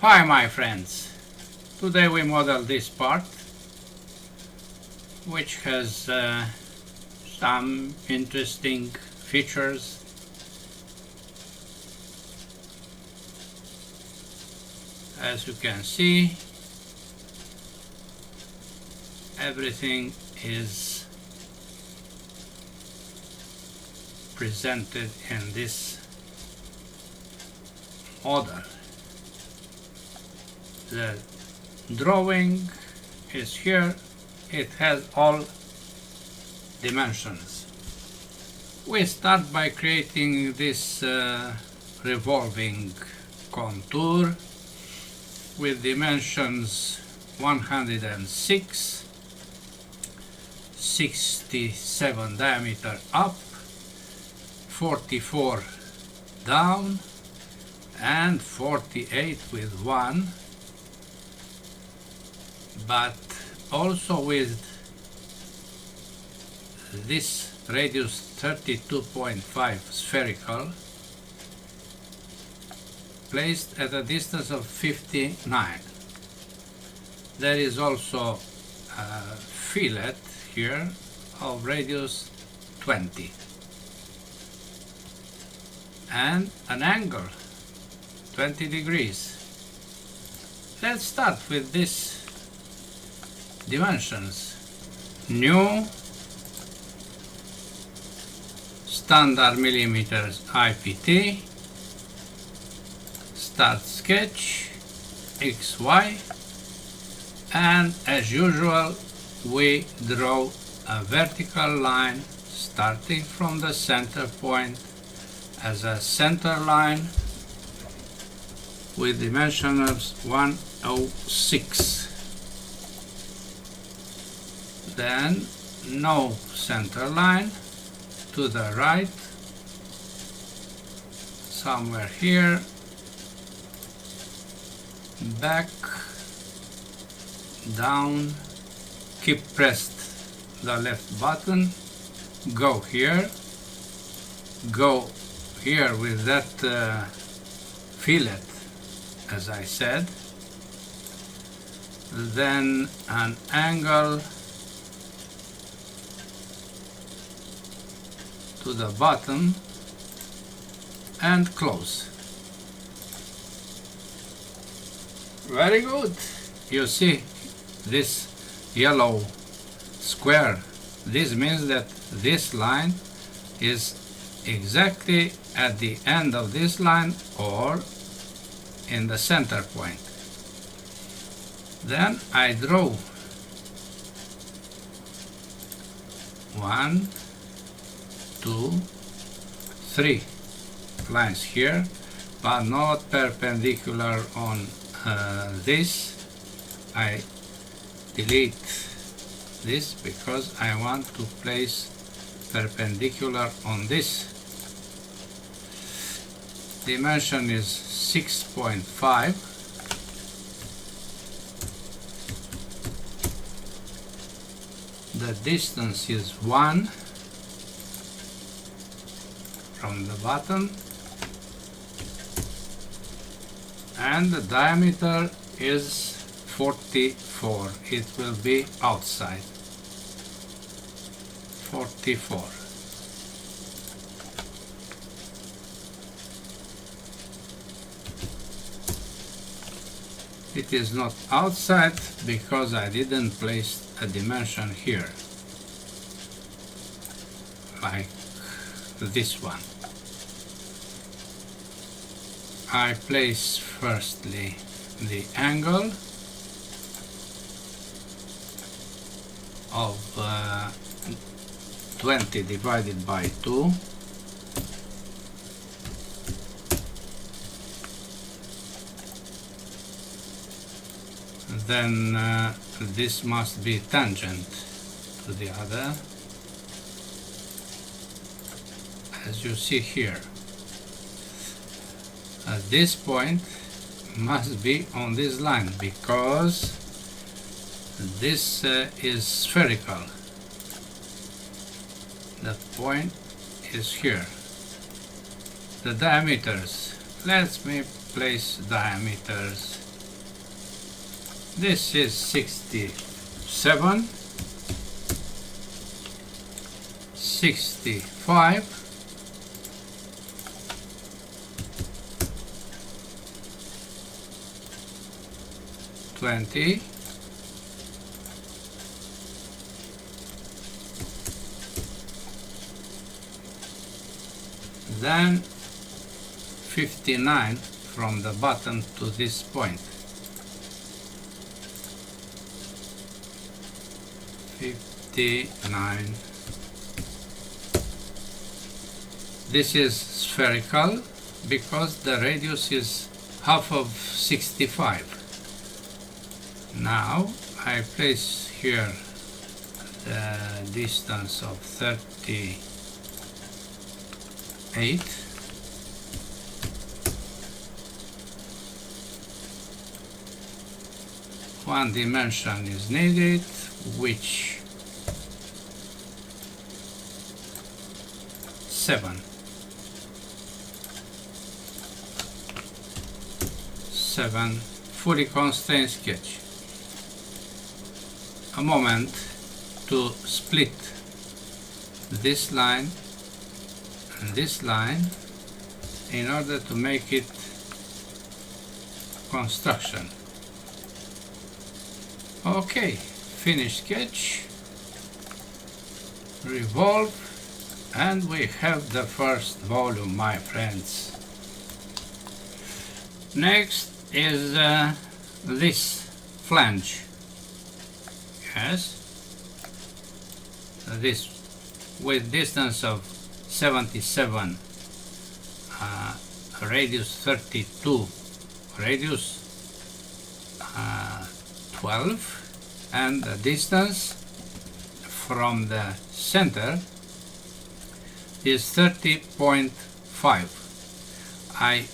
Hi my friends, today we model this part which has some interesting features. As you can see, everything is presented in this model. The drawing is here, it has all dimensions. We start by creating this revolving contour with dimensions 106, 67 diameter up, 44 down, and 48 with 1, but also with this radius 32.5 spherical placed at a distance of 59. There is also a fillet here of radius 20 and an angle 20 degrees. Let's start with these dimensions. New standard millimeters IPT, start sketch, XY, and as usual we draw a vertical line starting from the center point as a center line with dimensions 106. Then no center line, to the right, somewhere here, back, down, keep pressed the left button, go here with that fillet, as I said, then an angle to the bottom and close. Very good. You see this yellow square. This means that this line is exactly at the end of this line or in the center point. Then I draw 1, 2, 3 lines here, but not perpendicular on this. I delete this because I want to place perpendicular on this. Dimension is 6.5. The distance is 1 from the bottom, and the diameter is 44. It will be outside. 44. It is not outside because I didn't place a dimension here, like this one. I place firstly the angle of 20 divided by 2, then this must be tangent to the other, as you see here. This point must be on this line because this is spherical. The point is here. The diameters, let me place diameters This is 67, 65, 20, 59 from the bottom to this point. 59. This is spherical because the radius is half of 65. Now I place here the distance of 38. One dimension is needed, which 7. 7 fully constrained sketch. A moment to split this line and this line in order to make it construction. Okay, finished sketch, revolve, and we have the first volume, my friends. Next is this flange. Yes, this with distance of 77, radius 32, radius 12, and the distance from the center is 30.5. I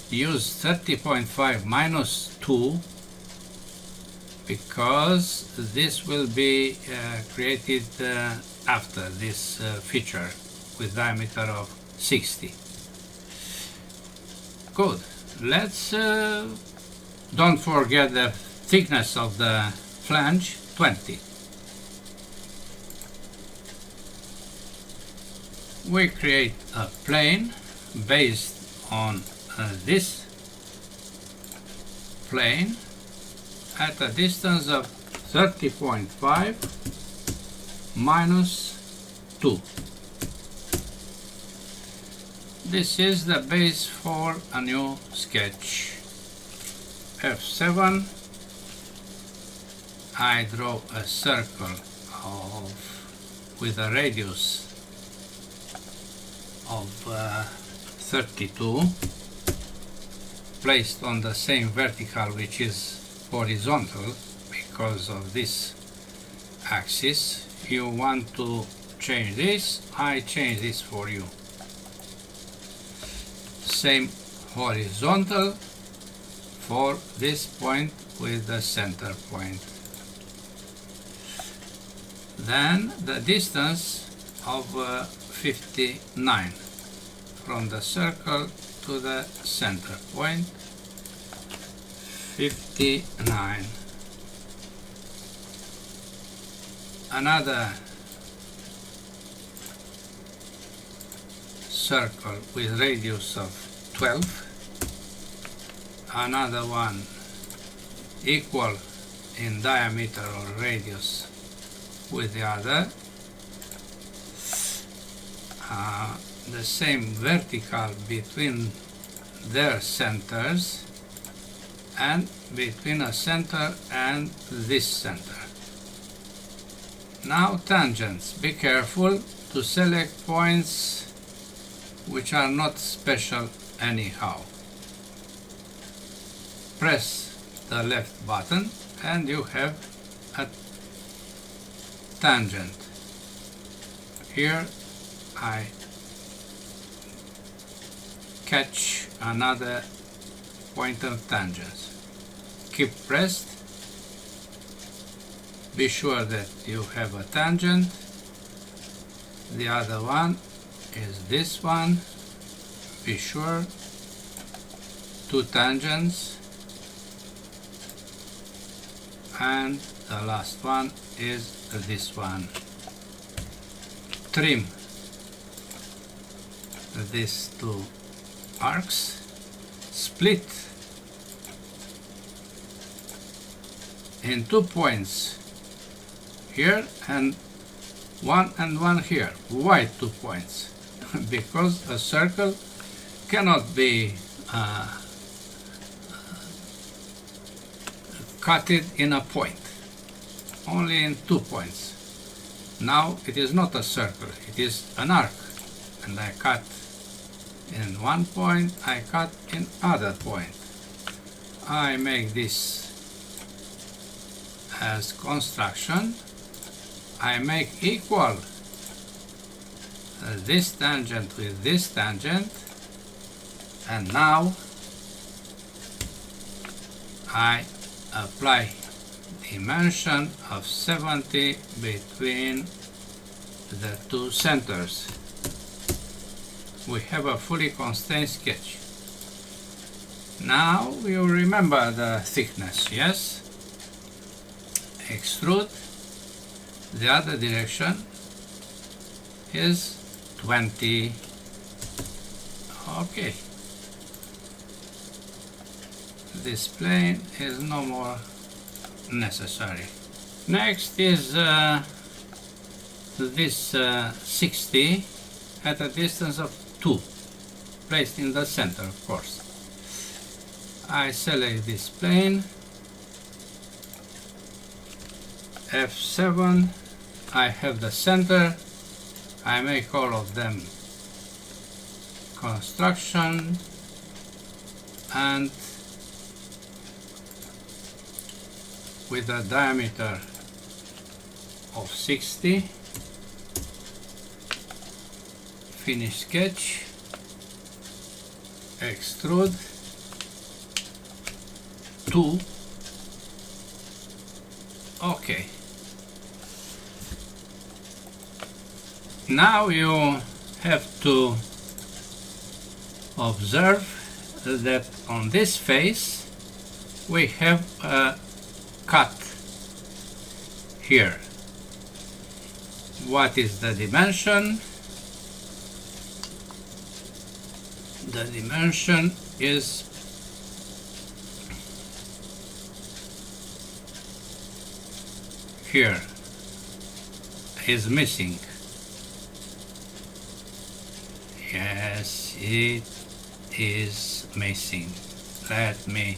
use 30.5 minus 2 because this will be created after this feature with diameter of 60. Good. Let's don't forget the thickness of the flange, 20. We create a plane based on this plane at a distance of 30.5 minus 2. This is the base for a new sketch. F7. I draw a circle with a radius of 32 placed on the same vertical, which is horizontal because of this axis. You want to change this, I change this for you. Same horizontal for this point with the center point. Then the distance of 59 from the circle to the center point, 59. Another circle with radius of 12, another one equal in diameter or radius with the other, the same vertical between their centers and between a center and this center. Now tangents. Be careful to select points which are not special anyhow. Press the left button and you have a tangent. Here I catch another point of tangents. Keep pressed. Be sure that you have a tangent. The other one is this one. Be sure. Two tangents. and the last one is this one. Trim these two arcs, split in 2 points here and one here. Why 2 points? Because a circle cannot be cut it in a point, only in 2 points. Now it is not a circle, it is an arc, and I cut in 1 point, I cut in other point. I make this as construction. I make equal this tangent with this tangent, and now I apply dimension of 70 between the two centers. We have a fully constrained sketch. Now you remember the thickness, yes? Extrude, the other direction is 20. Okay. This plane is no more necessary. Next is this 60 at a distance of 2, placed in the center, of course. I select this plane, F7, I have the center, I make all of them construction, and with a diameter of 60, finish sketch, extrude, 2, okay. Now you have to observe that on this face we have a cut here. What is the dimension? The dimension is here, is missing. Yes, it is missing. Let me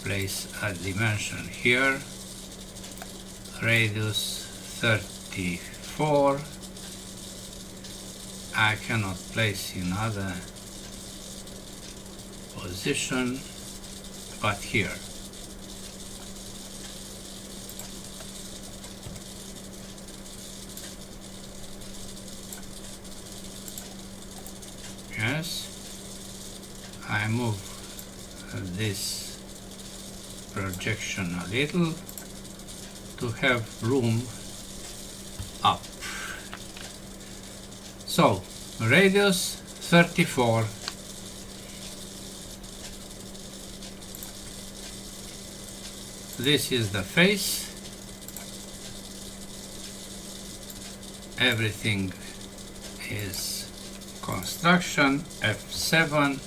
place a dimension here, radius 34. I cannot place in other position but here. Yes, I move this projection a little to have room up. So, radius 34. This is the face. Everything is construction, F7.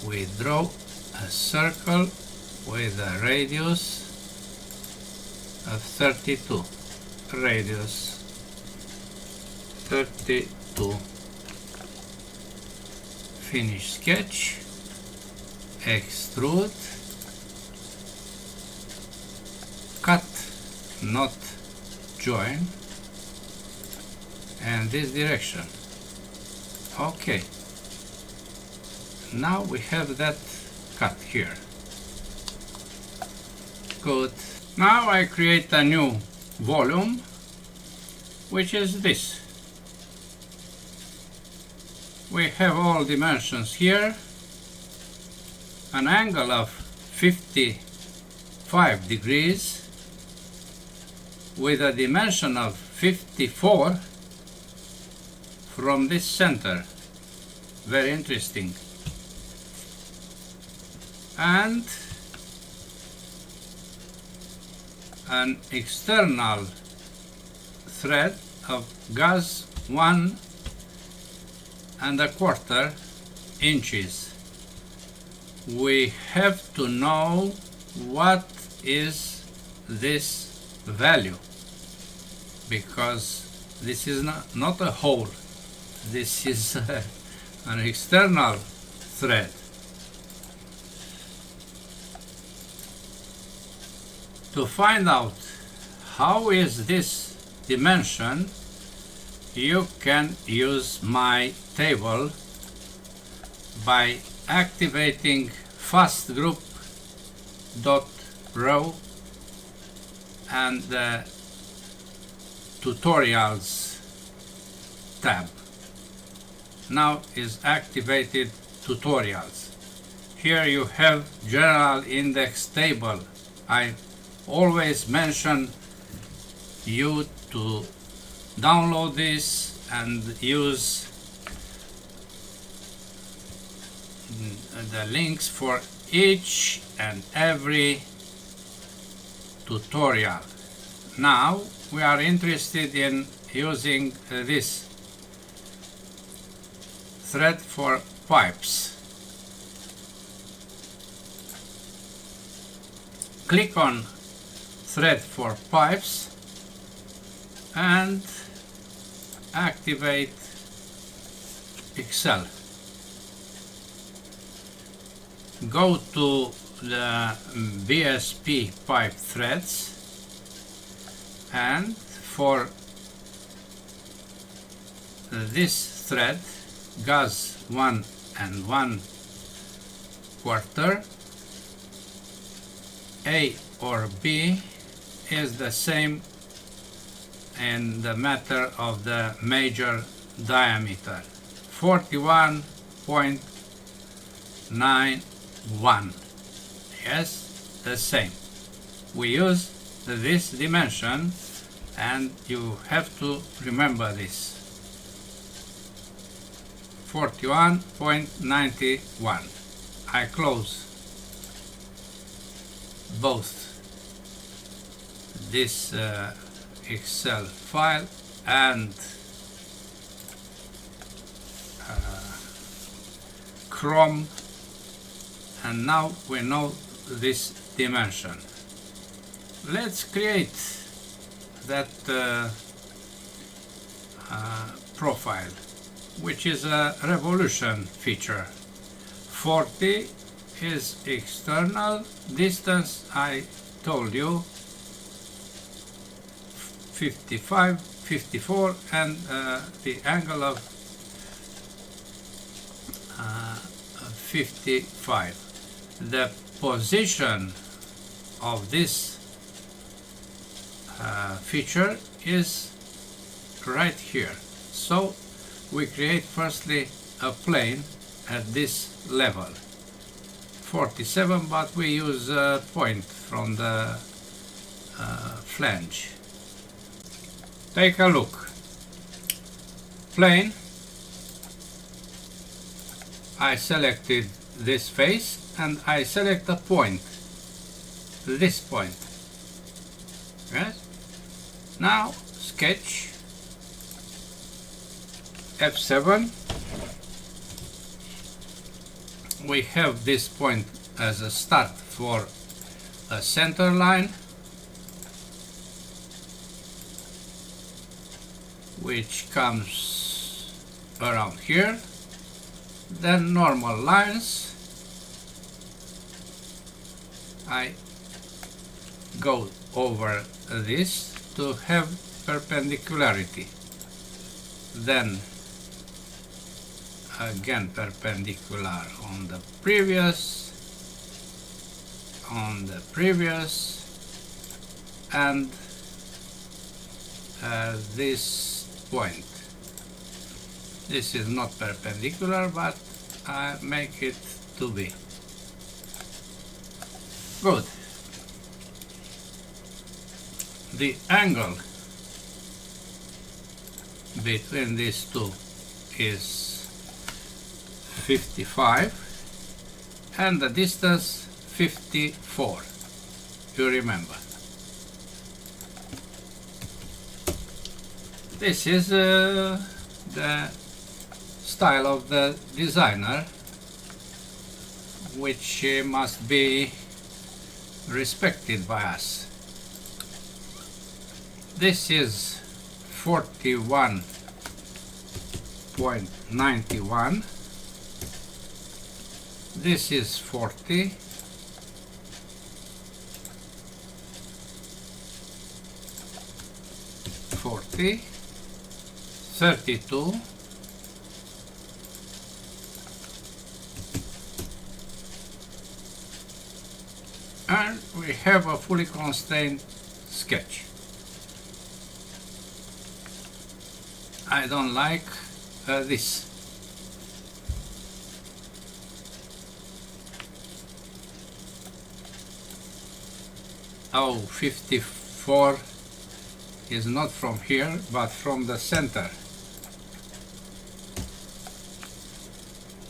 We draw a circle with a radius of 32. Radius 32. Finish sketch. Extrude. Cut, not join. And this direction. Okay. Now we have that cut here. Good. Now I create a new volume, which is this. We have all dimensions here. An angle of 55 degrees with a dimension of 54 from this center. Very interesting. and an external thread of gauge 1¼ inches. We have to know what is this value, because this is not a hole, this is an external thread. To find out how is this dimension, you can use my table by activating fastgroup.row and the tutorials tab. Now is activated tutorials. Here you have general index table. I always mention you to download this and use the links for each and every tutorial. Now we are interested in using this thread for pipes. Click on thread for pipes and activate Excel. Go to the BSP pipe threads, and for this thread gauge 1¼ A or B is the same in the matter of the major diameter, 41.91. Yes, the same. We use this dimension and you have to remember this. 41.91. I close both this Excel file and Chrome, and now we know this dimension. Let's create that profile, which is a revolution feature. 40 is external distance, I told you, 55, 54, and the angle of 55. The position of this feature is right here. So we create firstly a plane at this level, 47, but we use a point from the flange. Take a look. Plane. I selected this face and I select a point, this point. Yes. Now sketch, F7. We have this point as a start for a center line, which comes around here. Then normal lines. I go over this to have perpendicularity. Then again perpendicular on the previous, and this point. This is not perpendicular, but I make it to be. Good. The angle between these two is 55 and the distance 54. You remember. This is the style of the designer, which must be respected by us. This is 41.91. This is 40. .40, 32, and we have a fully constrained sketch. I don't like this. Oh, 54 is not from here, but from the center.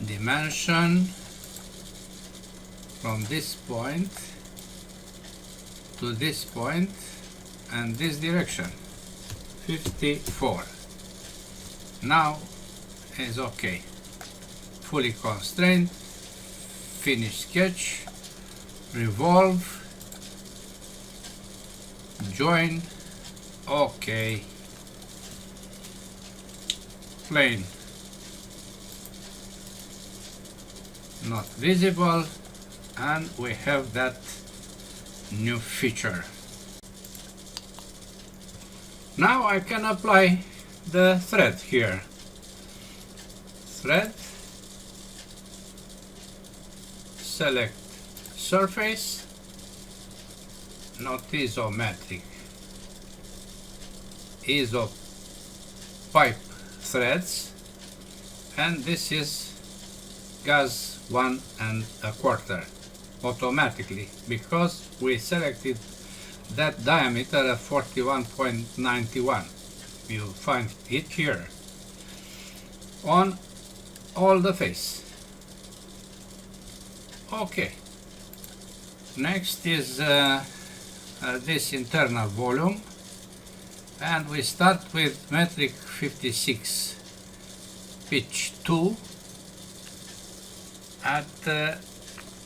Dimension from this point to this point and this direction. 54. Now is okay. Fully constrained. Finish sketch. Revolve. Join. Okay. Plane not visible, and we have that new feature. Now I can apply the thread here. Thread, select surface, not isometric, iso pipe threads, and this is gas 1 1/4 automatically, because we selected that diameter of 41.91. You find it here on all the face. Okay, next is this internal volume, and we start with metric 56 pitch 2 at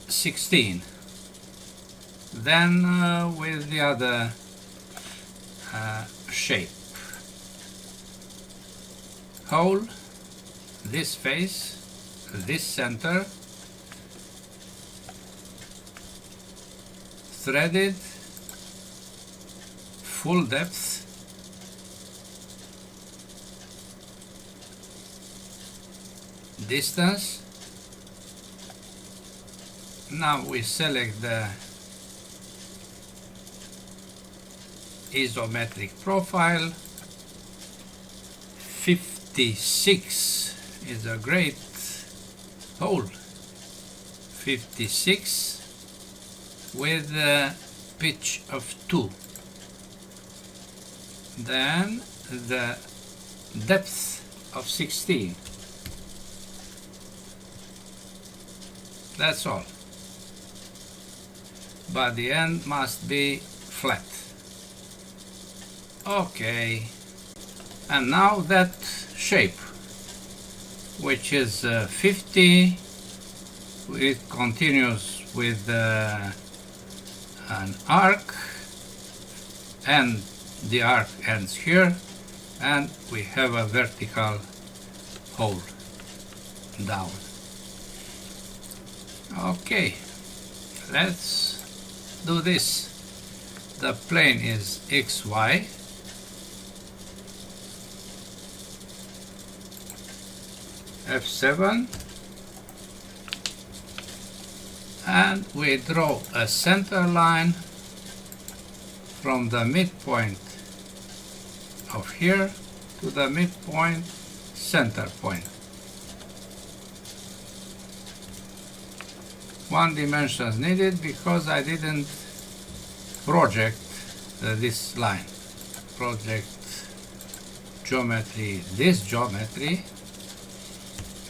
16. Then with the other shape, hole, this face, this center, threaded, full depth, distance. Now we select the isometric profile. 56 is a great hole. 56 with a pitch of 2. Then the depth of 16. That's all. But the end must be flat. Okay. And now that shape, which is 50, it continues with an arc, and the arc ends here, and we have a vertical hole down. Okay, let's do this. The plane is XY. F7, and we draw a center line from the midpoint of here to the midpoint center point. One dimension is needed because I didn't project this line. Project geometry, this geometry,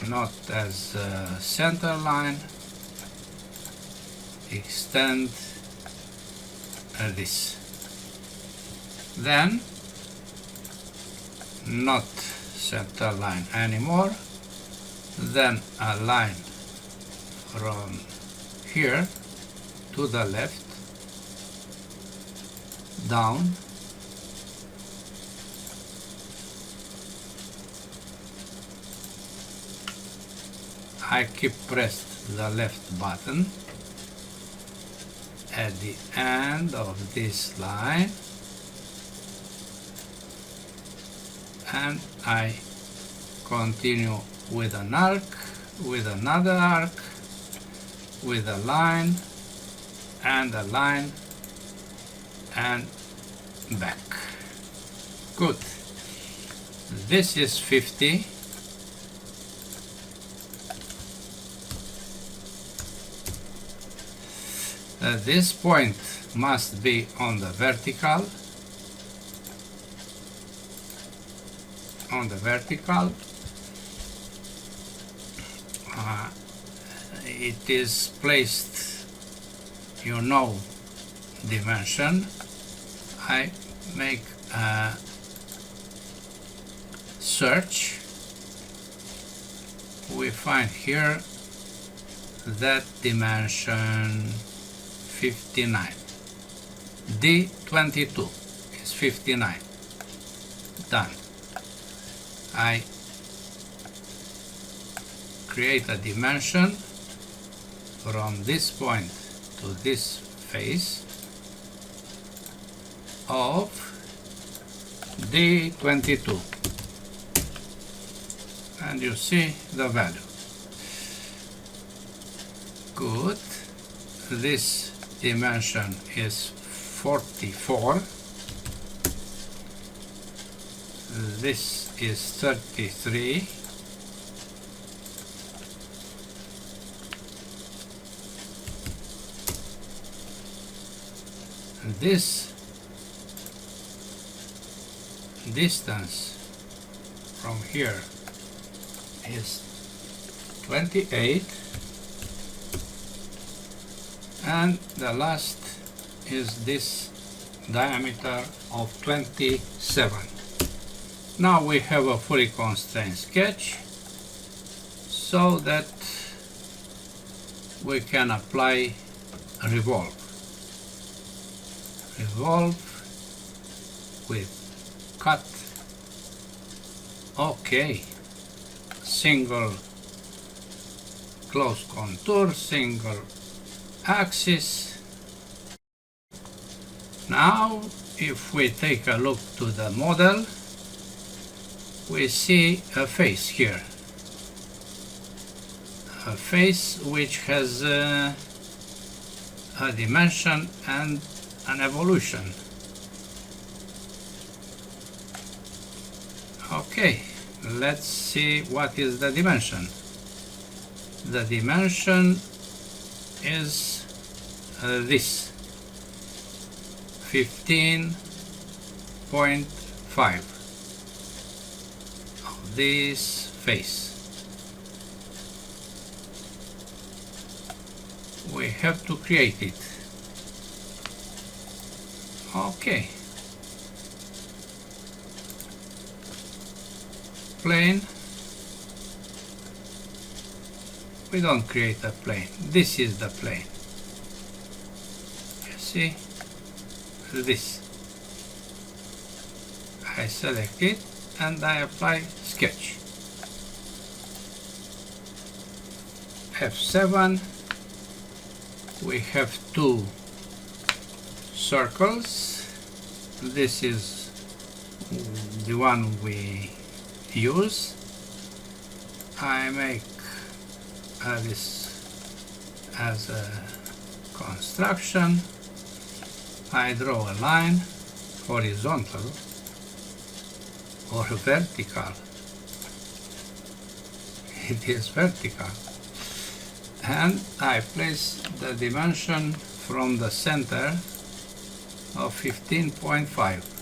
not as center line. extend this. Then not center line anymore, then a line from here to the left, down, I keep pressed the left button at the end of this line, and I continue with an arc, with another arc, with a line, and a line, and back. Good. This is 50. This point must be on the vertical. It is placed, you know, dimension. I make a search. We find here that dimension 59. D22 is 59. Done. I create a dimension from this point to this face of D22, and you see the value. Good. This dimension is 44. This is 33. This distance from here is 28, and the last is this diameter of 27. Now we have a fully constrained sketch so that we can apply revolve. Revolve with cut. Okay. Single close contour, single axis. Now if we take a look to the model, we see a face here. A face which has a dimension and an evolution. Okay, let's see what is the dimension. The dimension is this 15.5 of this face. We have to create it. Okay. Plane. We don't create a plane. This is the plane. You see? This. I select it and I apply sketch. F7. We have two circles. This is the one we use. I make this as a construction. I draw a line, horizontal or vertical. It is vertical. And I place the dimension from the center of 15.5.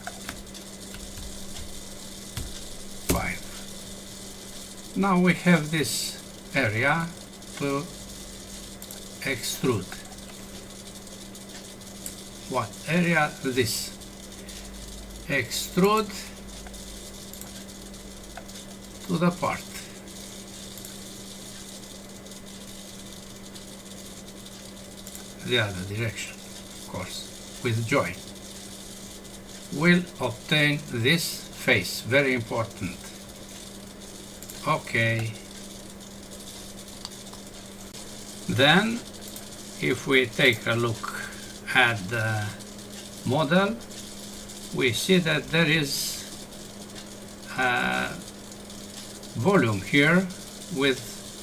Now we have this area to extrude. what area? This. Extrude to the part. The other direction, of course, with join. Will obtain this face, very important. Okay. Then, if we take a look at the model, we see that there is a volume here with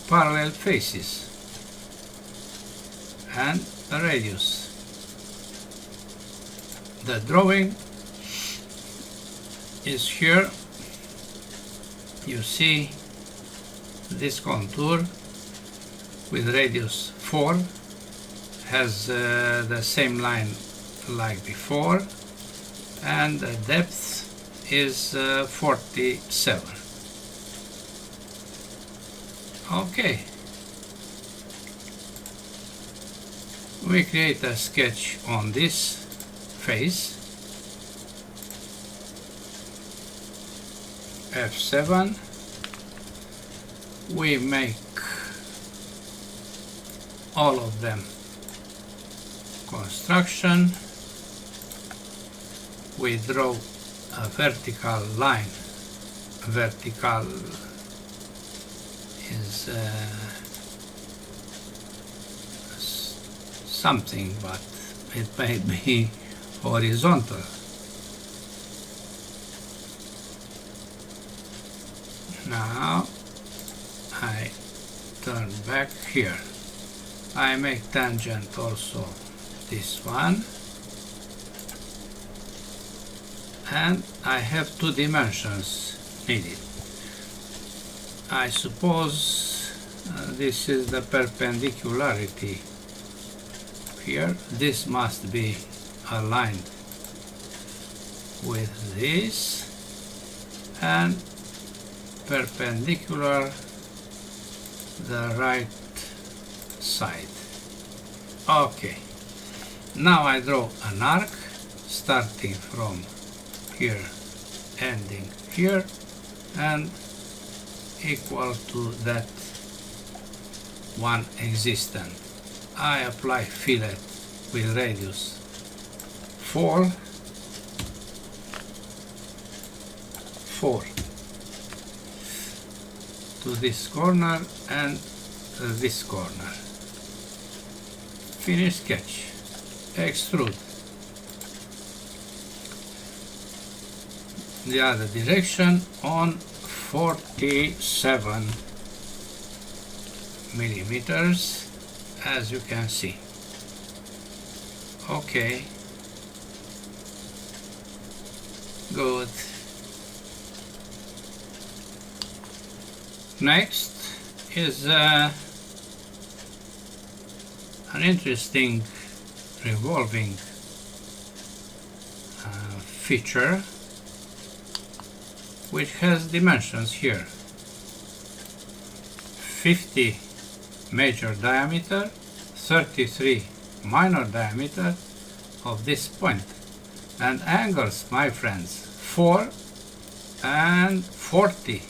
parallel faces and a radius. The drawing is here. You see this contour with radius 4 has the same line like before, and the depth is 47. Okay, we create a sketch on this face. F7, we make all of them construction. We draw a vertical line. Vertical is something, but it may be horizontal. Now I turn back here. I make tangent also this one, and I have 2 dimensions needed. I suppose this is the perpendicularity here. This must be aligned with this and perpendicular the right side. Okay, now I draw an arc starting from here, ending here, and equal to that one existent. I apply fillet with radius 4 to this corner and this corner. Finish sketch. Extrude. The other direction on 47 millimeters, as you can see. Okay. Good. Next is an interesting revolving feature which has dimensions here. 50 major diameter, 33 minor diameter of this point, and angles, my friends, 4 and 40.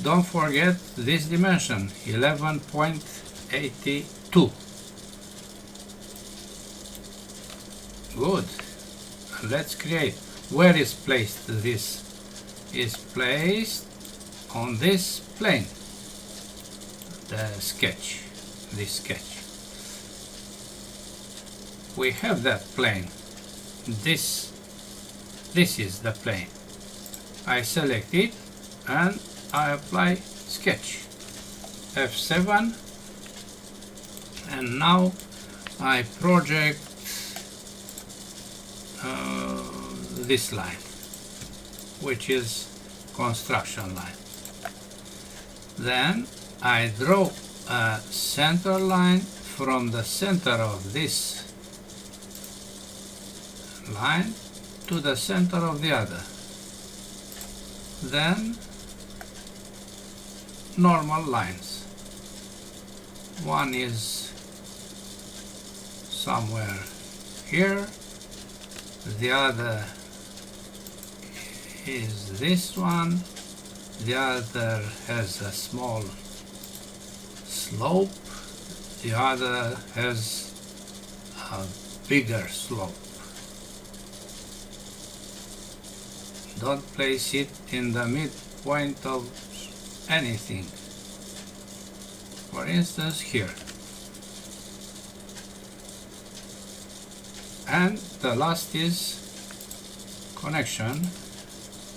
Don't forget this dimension, 11.82. Good. Let's create. Where is placed this? Is placed on this plane. The sketch. This sketch. We have that plane. This is the plane. I select it and I apply sketch. F7, and now I project this line, which is construction line. Then I draw a center line from the center of this line to the center of the other. Then normal lines. One is somewhere here. The other is this one. The other has a small slope. The other has a bigger slope. Don't place it in the midpoint of anything. For instance, here. And the last is connection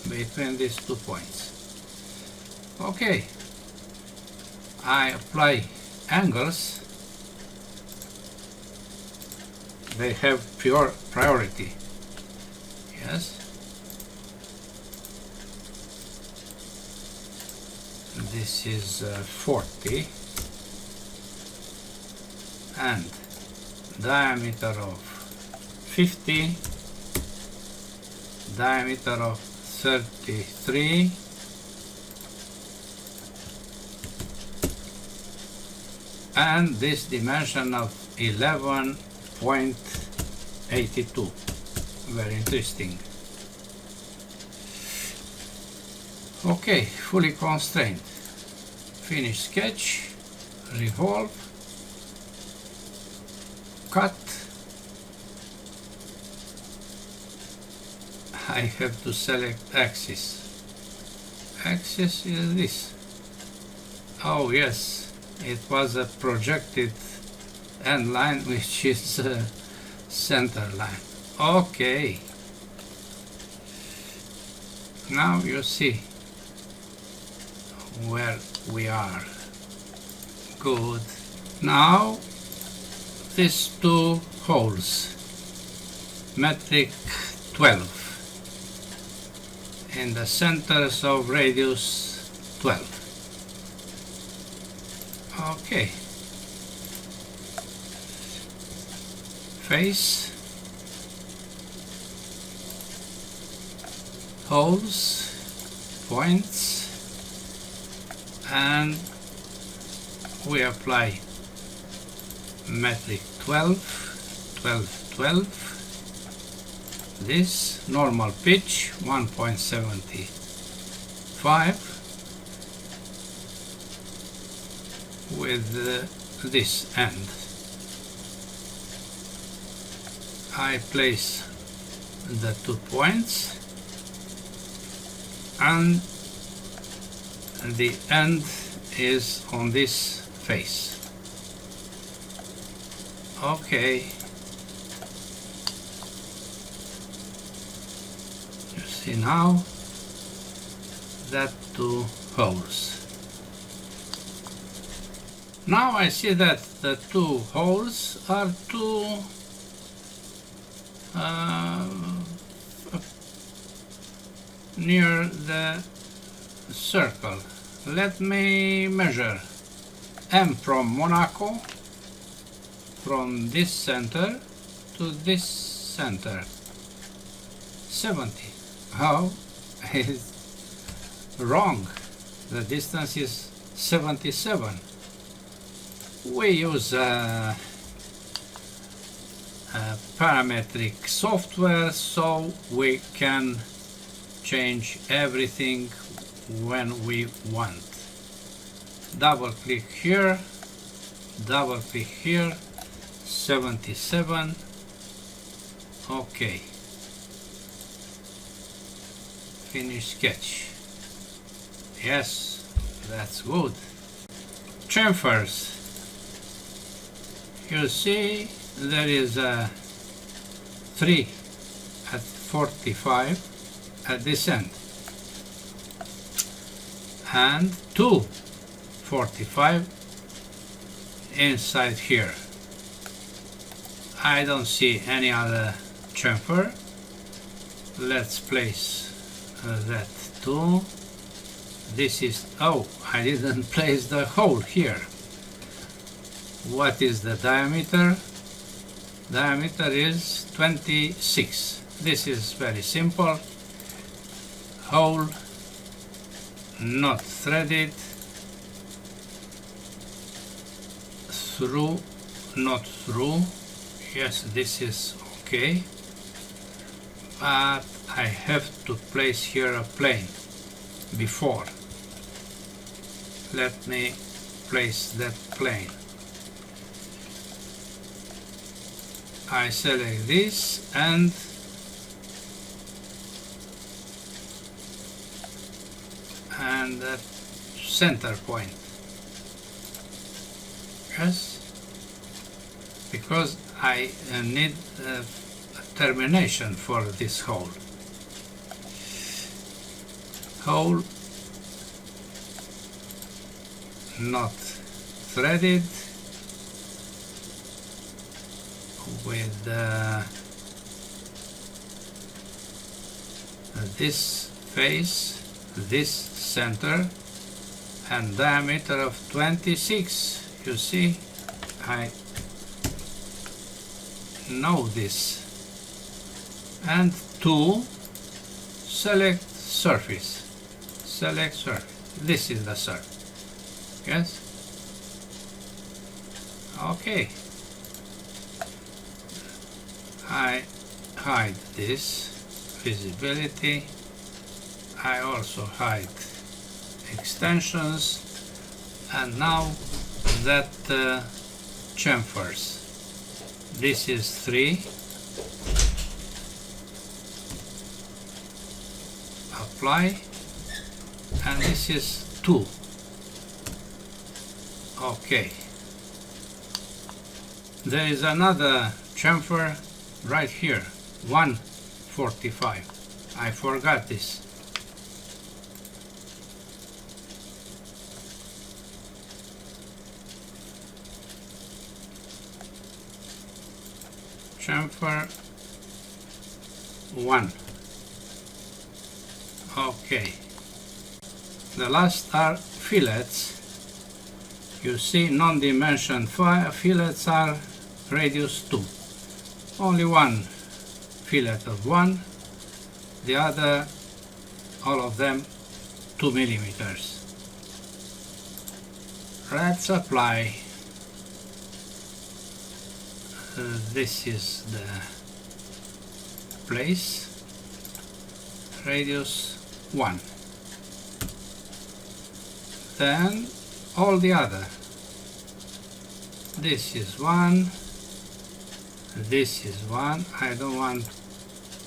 between these 2 points. Okay, I apply angles. They have priority. Yes. This is 40 and diameter of 50, diameter of 33, and this dimension of 11.82. Very interesting. Okay, fully constrained. Finish sketch, revolve, cut. I have to select axis. Axis is this. Oh yes, it was a projected end line, which is a center line. Okay. Now you see where we are. Good. Now these 2 holes, metric 12, in the centers of radius 12. Okay. Face, holes, points, and we apply metric 12, 12, 12. This normal pitch 1.75 with this end. I place the 2 points and the end is on this face. Okay. You see now that 2 holes. Now I see that the 2 holes are 2 near the circle. Let me measure M from Monaco, from this center to this center. 70. How? It's wrong. The distance is 77. We use a parametric software, so we can change everything when we want. Double click here, double click here, 77. Okay. Finish sketch. Yes, that's good. Chamfers. You see there is a 3 at 45 at this end and 2.45 inside here. I don't see any other chamfer. Let's place that 2. This is, oh, I didn't place the hole here. What is the diameter? Diameter is 26. This is very simple. Hole, not threaded, through, not through. Yes, this is okay, but I have to place here a plane before. Let me place that plane. I select this and that center point. Yes, because I need a termination for this hole. Hole not threaded with this face, this center, and diameter of 26. You see, I know this. And 2, select surface. Select surface. This is the surface. Yes? Okay. I hide this visibility. I also hide extensions, and now that chamfers. This is 3. Apply, and this is 2. Okay. There is another chamfer right here, 145. I forgot this. Chamfer 1. Okay. The last are fillets. You see, non-dimension fillets are radius 2. Only one fillet of 1, the other, all of them, 2 millimeters. Let's apply. This is the place, radius 1. Then all the other. This is 1, this is 1. I don't want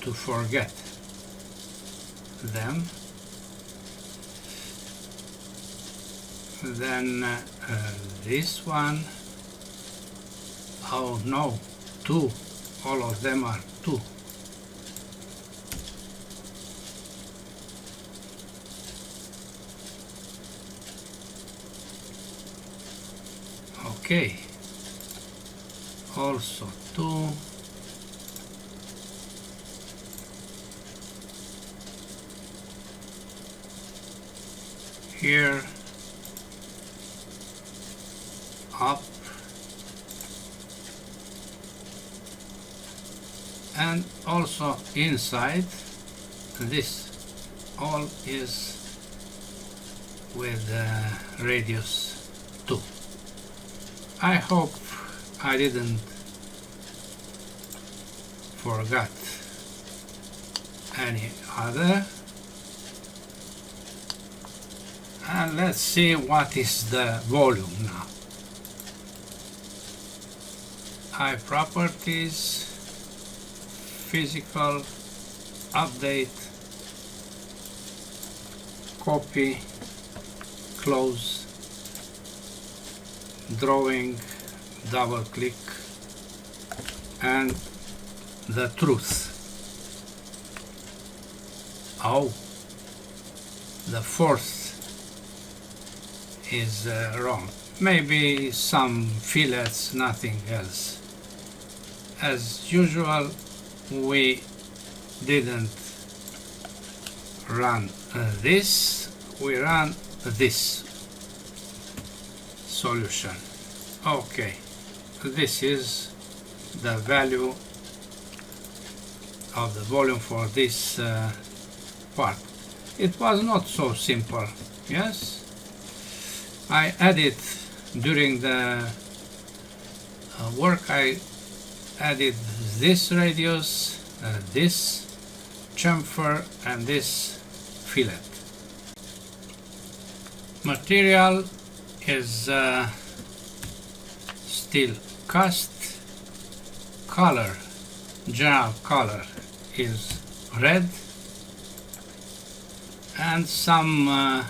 to forget them. Then this one. Oh no, 2. All of them are 2. Okay. Also 2. Here. Up. And also inside, this all is with radius 2. I hope I didn't forget any other. And let's see what is the volume now. High properties, physical, update, copy, close, drawing, double click, and the truth. Oh, the fourth is wrong. Maybe some fillets, nothing else. As usual, we didn't run this, we run this solution. Okay, this is the value of the volume for this part. It was not so simple, yes? I added during the work, I added this radius, this chamfer, and this fillet. Material is steel cast. Color, general color is red, and some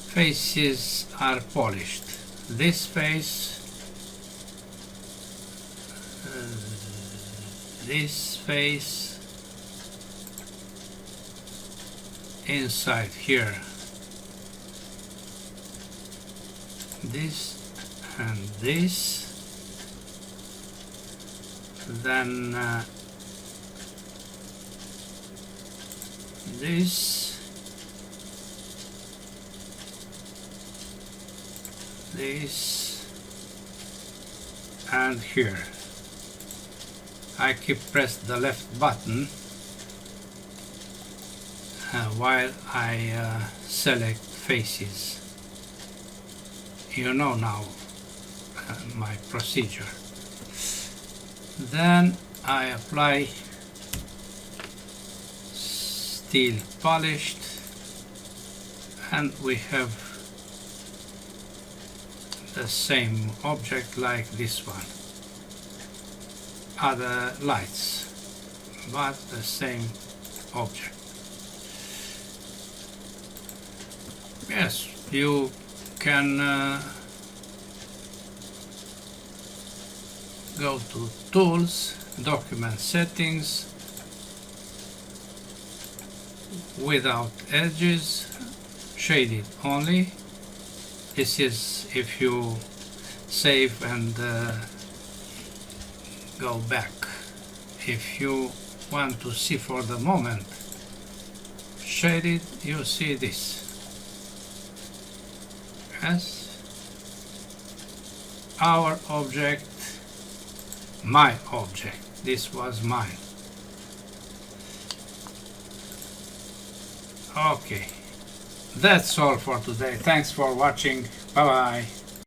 faces are polished. This face, this face, inside here, this and this, then this, and here. I keep pressed the left button while I select faces. You know now my procedure. Then I apply steel polished, and we have the same object like this one. Other lights, but the same object. Yes, you can go to Tools, Document Settings, without edges, shaded only. This is if you save and go back. If you want to see for the moment shaded, you see this. Yes, our object, my object, this was mine. Okay, that's all for today. Thanks for watching. Bye bye.